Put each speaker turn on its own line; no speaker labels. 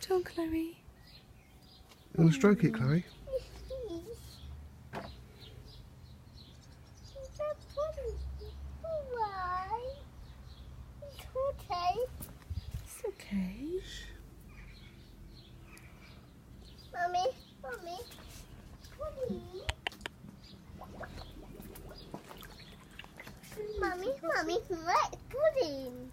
Go on, Chloe.
You want to stroke it, Chloe?
It's okay.
Mummy, Mummy, Mummy. Mummy, Mummy, red pudding.